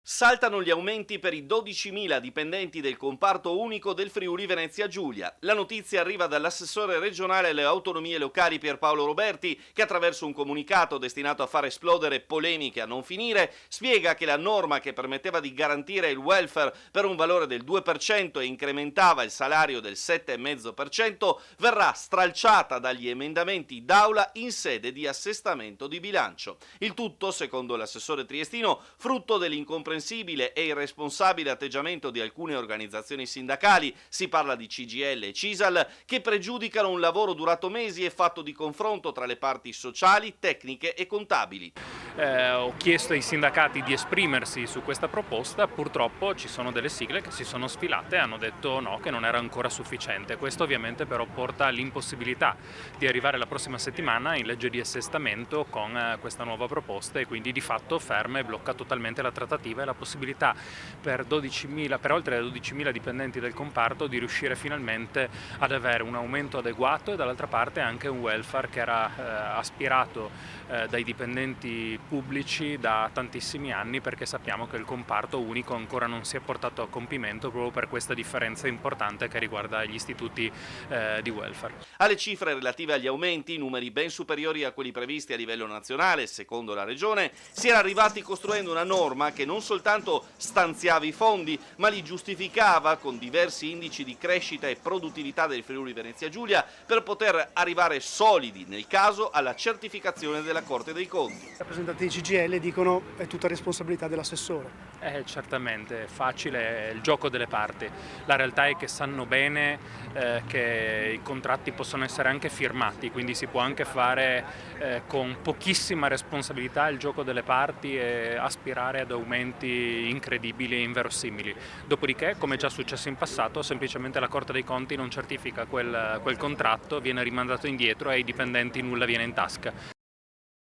Saltano gli aumenti per i 12.000 dipendenti del comparto unico del Friuli Venezia Giulia. La notizia arriva dall'assessore regionale alle autonomie locali Pierpaolo Roberti, che attraverso un comunicato destinato a far esplodere polemiche a non finire, spiega che la norma che permetteva di garantire il welfare per un valore del 2% e incrementava il salario del 7,5% verrà stralciata dagli emendamenti d'aula in sede di assestamento di bilancio. Il tutto, secondo l'assessore triestino, frutto dell'incomprensibile e irresponsabile atteggiamento di alcune organizzazioni sindacali, si parla di CGIL e CISAL, che pregiudicano un lavoro durato mesi e fatto di confronto tra le parti sociali, tecniche e contabili. Ho chiesto ai sindacati di esprimersi su questa proposta, purtroppo ci sono delle sigle che si sono sfilate e hanno detto no, che non era ancora sufficiente. Questo ovviamente però porta all'impossibilità di arrivare la prossima settimana in legge di assestamento con questa nuova proposta e quindi di fatto ferma e blocca totalmente la trattativa e la possibilità per oltre 12.000 dipendenti del comparto di riuscire finalmente ad avere un aumento adeguato e dall'altra parte anche un welfare che era aspirato dai dipendenti pubblici da tantissimi anni, perché sappiamo che il comparto unico ancora non si è portato a compimento proprio per questa differenza importante che riguarda gli istituti di welfare. Alle cifre relative agli aumenti, numeri ben superiori a quelli previsti a livello nazionale, secondo la Regione, si era arrivati costruendo una norma che non soltanto stanziava i fondi, ma li giustificava con diversi indici di crescita e produttività del Friuli Venezia Giulia per poter arrivare solidi, nel caso, alla certificazione della Corte dei Conti. I rappresentanti di CGIL dicono è tutta responsabilità dell'assessore. Certamente, è facile, è il gioco delle parti. La realtà è che sanno bene che i contratti possono essere anche firmati, quindi si può anche fare con pochissima responsabilità il gioco delle parti e aspirare ad aumenti incredibili e inverosimili. Dopodiché, come già successo in passato, semplicemente la Corte dei Conti non certifica quel contratto, viene rimandato indietro e ai dipendenti nulla viene in tasca.